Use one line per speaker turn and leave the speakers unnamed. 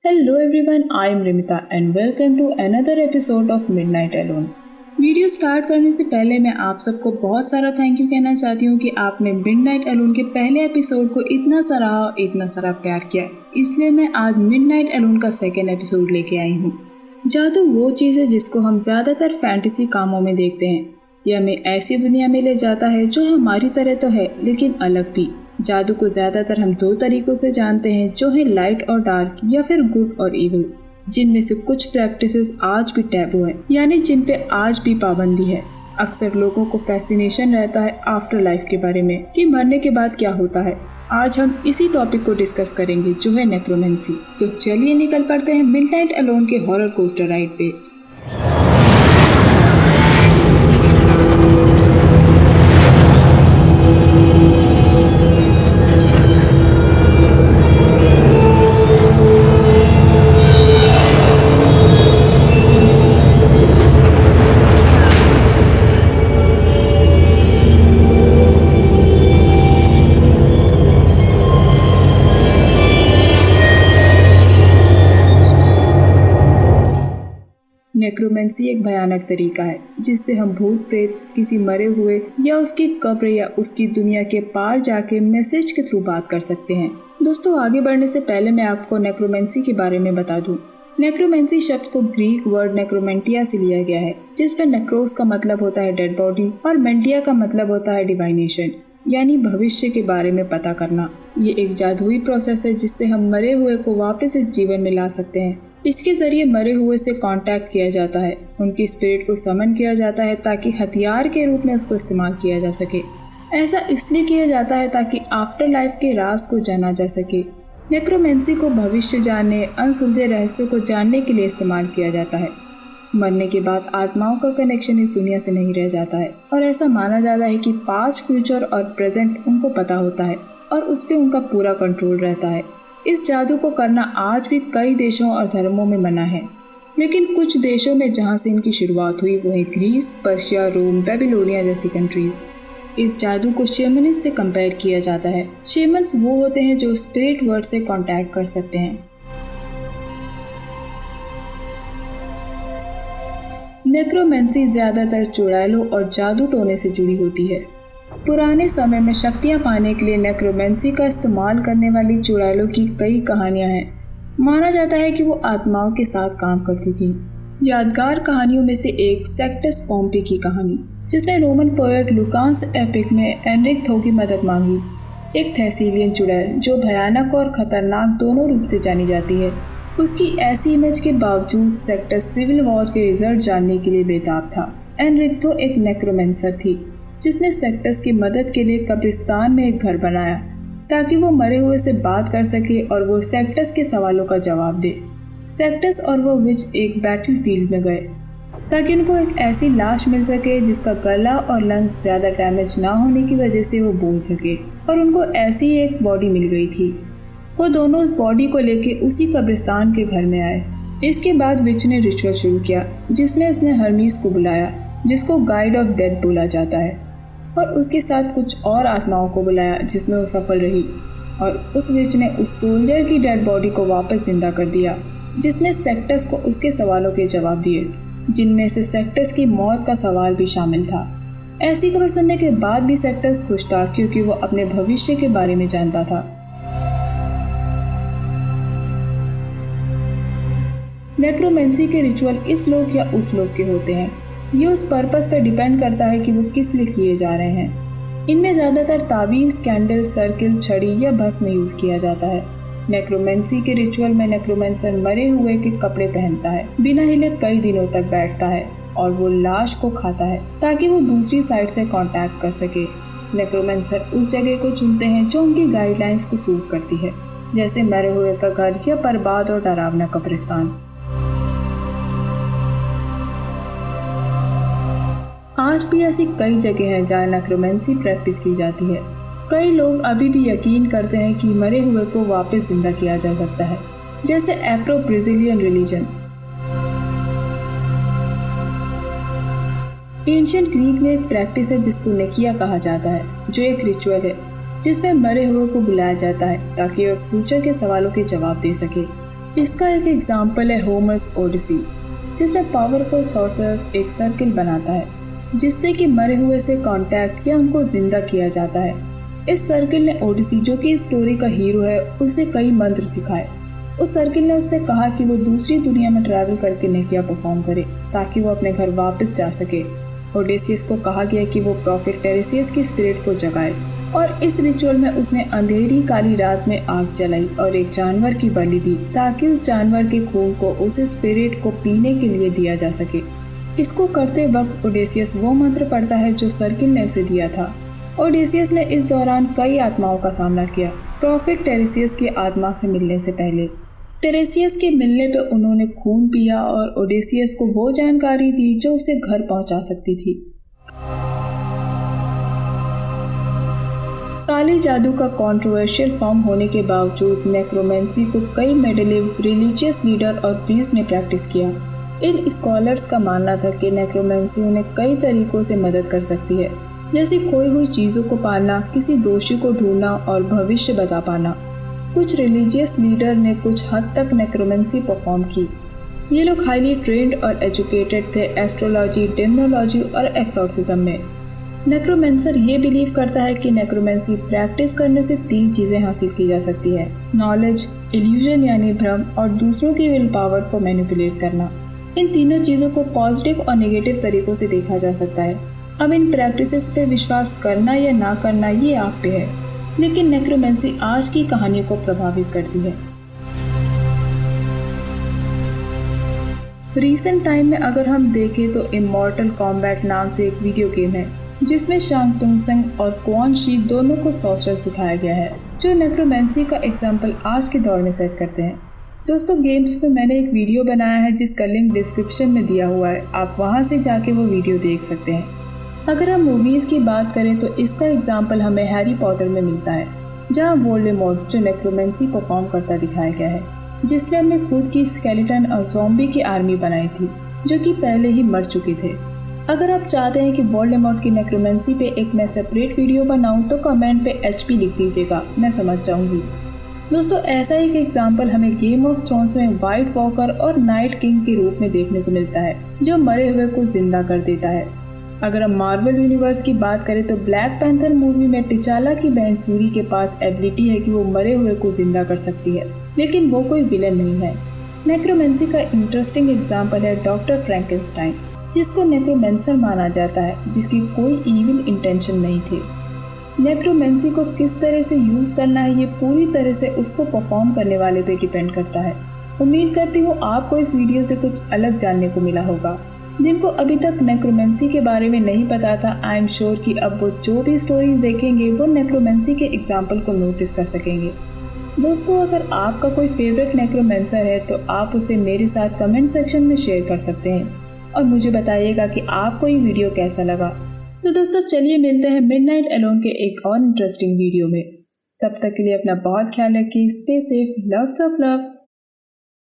Hello everyone, I am Rimita and welcome to another episode of Midnight Alone। Video start करने से पहले मैं आप सबको बहुत सारा थैंक यू कहना चाहती हूँ कि आपने मिडनाइट अलोन के पहले एपिसोड को इतना सराहा, इतना सारा प्यार किया, इसलिए मैं आज मिडनाइट अलोन का सेकेंड एपिसोड लेके आई हूँ। जादू वो चीज़ है जिसको हम ज़्यादातर फैंटेसी कामों में देखते हैं। यह हमें ऐसी दुनिया में ले जाता है जो हमारी तरह तो है लेकिन अलग भी। जादू को ज़्यादातर हम दो तरीकों से जानते हैं, जो है लाइट और डार्क या फिर गुड और इविल, जिनमें से कुछ प्रैक्टिसेस आज भी टैबू है, यानी जिन पे आज भी पाबंदी है। अक्सर लोगों को फैसिनेशन रहता है आफ्टर लाइफ के बारे में कि मरने के बाद क्या होता है। आज हम इसी टॉपिक को डिस्कस करेंगे, जो है नेक्रोमेंसी। तो चलिए निकल पड़ते हैं मिडनाइट अलोन के हॉरर कोस्टर राइड पे। नेक्रोमेंसी एक भयानक तरीका है जिससे हम भूत प्रेत, किसी मरे हुए या उसकी कब्र या उसकी दुनिया के पार जाके मैसेज के थ्रू बात कर सकते हैं। दोस्तों, आगे बढ़ने से पहले मैं आपको नेक्रोमेंसी के बारे में बता दूं। नेक्रोमेंसी शब्द को ग्रीक वर्ड नेक्रोमेंटिया से लिया गया है, जिसमें नेक्रोस का मतलब होता है डेड बॉडी और मेंटिया का मतलब होता है डिवाइनेशन, यानी भविष्य के बारे में पता करना। ये एक जादुई प्रोसेस है जिससे हम मरे हुए को वापस इस जीवन में ला सकते हैं। इसके जरिए मरे हुए से कांटेक्ट किया जाता है, उनकी स्पिरिट को समन किया जाता है ताकि हथियार के रूप में उसको इस्तेमाल किया जा सके। ऐसा इसलिए किया जाता है ताकि आफ्टर लाइफ के राज को जाना जा सके। नेक्रोमेंसी को भविष्य जानने, अनसुलझे रहस्यों को जानने के लिए इस्तेमाल किया जाता है। मरने के बाद आत्माओं का कनेक्शन इस दुनिया से नहीं रह जाता है और ऐसा माना जाता है कि पास्ट, फ्यूचर और प्रेजेंट उनको पता होता है और उस पर उनका पूरा कंट्रोल रहता है। इस जादू को करना आज भी कई देशों और धर्मों में मना है, लेकिन कुछ देशों में जहाँ से इनकी शुरुआत हुई वो है ग्रीस, पर्शिया, रोम, बेबीलोनिया जैसी कंट्रीज। इस जादू को शेमनिस्ट से कंपेयर किया जाता है। शेमन्स वो होते हैं जो स्पिरिट वर्ल्ड से कांटेक्ट कर सकते हैं। नेक्रोमेंसी ज्यादातर चुड़ैलों और जादू टोने से जुड़ी होती है। पुराने समय में शक्तियां पाने के लिए नेक्रोमेंसी का इस्तेमाल करने वाली चुड़ैलों की कई कहानियां हैं। माना जाता है कि वो आत्माओं के साथ काम करती थी। यादगार कहानियों में से एक सेक्टस पोम्पी की कहानी, जिसने रोमन पोएट लुकान्स एपिक में एनरिक थो की मदद मांगी। एक थेसिलियन चुड़ैल जो भयानक और खतरनाक दोनों रूप से जानी जाती है। उसकी ऐसी इमेज के बावजूद सेक्टस सिविल वॉर के रिजल्ट जानने के लिए बेताब था। एनरिक थो एक नेक्रोमेंसर थी जिसने सेक्टस की मदद के लिए कब्रिस्तान में एक घर बनाया ताकि वो मरे हुए से बात कर सके और वो सेक्टस के सवालों का जवाब दे। सेक्टस और वो विच एक बैटलफील्ड में गए ताकि उनको एक ऐसी लाश मिल सके जिसका गला और लंग्स ज्यादा डैमेज ना होने की वजह से वो बोल सके, और उनको ऐसी एक बॉडी मिल गई थी। वो दोनों उस बॉडी को लेके उसी कब्रिस्तान के घर में आए। इसके बाद विच ने रिचुअल शुरू किया जिसमें उसने हर्मीस को बुलाया, जिसको गाइड ऑफ डेथ बोला जाता है, और उसके साथ कुछ और आत्माओं को बुलाया जिसमें वो सफल रही। और उस विच ने उस सोल्जर की डेड बॉडी को वापस जिंदा कर दिया जिसने सेक्टस को उसके सवालों के जवाब दिए, जिनमें से सेक्टस की मौत का सवाल भी शामिल था। ऐसी खबर सुनने के बाद भी सेक्टस खुश था क्योंकि वो अपने भविष्य के बारे में जानता था। नेक्रोमेंसी के रिचुअल इस लोक या उस लोक के होते हैं। ये उस पर्पस पर डिपेंड करता है कि वो किस लिए किए जा रहे हैं। इनमें ज़्यादातर तावीज़, कैंडल, सर्किल, छड़ी या भस्म यूज़ किया जाता है। नेक्रोमेंसी के रिचुअल में नेक्रोमेंसर मरे हुए के कपड़े पहनता है, बिना हिले कई दिनों तक बैठता है और वो लाश को खाता है ताकि वो दूसरी साइड से कांटेक्ट कर सके। नेक्रोमेंसर उस जगह को चुनते हैं जो उनकी गाइडलाइंस को सूट करती है, जैसे मरे हुए का घर या बर्बाद और डरावना कब्रिस्तान। आज भी ऐसी कई जगह हैं जहाँ नेक्रोमेंसी प्रैक्टिस की जाती है। कई लोग अभी भी यकीन करते हैं कि मरे हुए को वापस जिंदा किया जा सकता है, जैसे Afro Brazilian religion. Ancient Greek में एक प्रैक्टिस है जिसको नेकिया कहा जाता है, जो एक रिचुअल है जिसमें मरे हुए को बुलाया जाता है ताकि वह फ्यूचर के सवालों के जवाब दे सके। इसका एक एग्जाम्पल है होमर्स ओडिसी, जिसमें पावरफुल सॉर्सरर्स एक सर्किल बनाता है जिससे कि मरे हुए से कांटेक्ट या उनको जिंदा किया जाता है। इस सर्किल ने ओडिसी, जो कि इस स्टोरी का हीरो है, उसे कई मंत्र सिखाए। उस सर्किल ने उससे कहा कि वो दूसरी दुनिया में ट्रैवल करके नेकिया परफॉर्म करे ताकि वो अपने घर वापस जा सके। ओडेसियस को कहा गया कि वो प्रॉफिट टेरेसियस की स्पिरिट को जगाए और इस रिचुअल में उसने अंधेरी काली रात में आग जलाई और एक जानवर की बलि दी ताकि उस जानवर के खून को उस स्पिरिट को पीने के लिए दिया जा सके। इसको करते वक्त ओडेसियस वो मंत्र पढ़ता है जो सर्किल ने उसे दिया था। ओडेसियस ने इस दौरान कई आत्माओं का सामना किया प्रॉफिट टेरेसियस की आत्मा से मिलने से पहले। टेरेसियस के मिलने पर उन्होंने खून पिया और ओडेसियस को वो जानकारी दी जो उसे घर पहुंचा सकती थी। काली जादू का कंट्रोवर्शियल फॉर्म होने के बावजूद नेक्रोमेंसी को कई मेडलिव रिलीजियस लीडर और प्रीस्ट ने प्रैक्टिस किया। इन स्कॉलर्स का मानना था कि नेक्रोमेंसी उन्हें कई तरीकों से मदद कर सकती है, जैसे खोई हुई चीज़ों को पाना, किसी दोषी को ढूंढना और भविष्य बता पाना। कुछ रिलीजियस लीडर ने कुछ हद तक नेक्रोमेंसी परफॉर्म की। ये लोग हाईली ट्रेंड और एजुकेटेड थे एस्ट्रोलॉजी, डेमनोलॉजी और एक्सॉर्सिज्म में। नेक्रोमेंसर ये बिलीव करता है कि नेक्रोमेंसी प्रैक्टिस करने से 3 चीज़ें हासिल की जा सकती है: नॉलेज, इल्यूजन यानी भ्रम और दूसरों की विल पावर को मैनिपुलेट करना। इन तीनों चीज़ों को पॉजिटिव और नेगेटिव तरीकों से देखा जा सकता है। अब इन प्रैक्टिसेस पे विश्वास करना या ना करना ये आप पे है, लेकिन नेक्रोमेंसी आज की कहानी को प्रभावित करती है। रीसेंट टाइम में अगर हम देखें तो इमॉर्टल कॉम्बैट नाम से एक वीडियो गेम है जिसमें शांग तुंग सिंह और क्वान शी दोनों को सॉर्सरर्स दिखाया गया है जो नेक्रोमेंसी का एग्जाम्पल आज के दौर में सेट करते हैं। दोस्तों, गेम्स पे मैंने एक वीडियो बनाया है जिसका लिंक डिस्क्रिप्शन में दिया हुआ है, आप वहाँ से जाके वो वीडियो देख सकते हैं। अगर हम मूवीज़ की बात करें तो इसका एग्जाम्पल हमें हैरी पॉटर में मिलता है, जहाँ वोल्डेमॉर्ट जो नेक्रोमेंसी परफॉर्म करता दिखाया गया है, जिसने अपने खुद की स्केलेटन और ज़ॉम्बी की आर्मी बनाई थी जो कि पहले ही मर चुके थे। अगर आप चाहते हैं कि वोल्डेमॉर्ट की नेक्रोमेंसी पे एक मैं सेपरेट वीडियो बनाऊं तो कमेंट पे HP लिख दीजिएगा, मैं समझ जाऊंगी। दोस्तों, ऐसा एक एग्जाम्पल हमें गेम ऑफ थ्रोन्स में व्हाइट वॉकर और नाइट किंग के रूप में देखने को मिलता है जो मरे हुए को जिंदा कर देता है। अगर हम मार्वल यूनिवर्स की बात करें तो ब्लैक पैंथर मूवी में टिचाला की बहन सूरी के पास एबिलिटी है कि वो मरे हुए को जिंदा कर सकती है, लेकिन वो कोई विलन नहीं है। नेक्रोमेंसी का इंटरेस्टिंग एग्जाम्पल है डॉक्टर फ्रैंकेनस्टाइन, जिसको नेक्रोमेंसर माना जाता है, जिसकी कोई इविल इंटेंशन नहीं थी। नेक्रोमेंसी को किस तरह से यूज करना है ये पूरी तरह से उसको परफॉर्म करने वाले पे डिपेंड करता है। उम्मीद करती हूँ आपको इस वीडियो से कुछ अलग जानने को मिला होगा। जिनको अभी तक नेक्रोमेंसी के बारे में नहीं पता था, आई एम श्योर कि अब वो जो भी स्टोरीज देखेंगे वो नेक्रोमेंसी के एग्जाम्पल को नोटिस कर सकेंगे। दोस्तों, अगर आपका कोई फेवरेट नेक्रोमेंसर है तो आप उसे मेरे साथ कमेंट सेक्शन में शेयर कर सकते हैं और मुझे बताइएगा कि आपको ये वीडियो कैसा लगा। तो दोस्तों, चलिए मिलते हैं मिडनाइट अलोन के एक और इंटरेस्टिंग वीडियो में। तब तक के लिए अपना बहुत ख्याल रखिए। Stay safe, lots of love.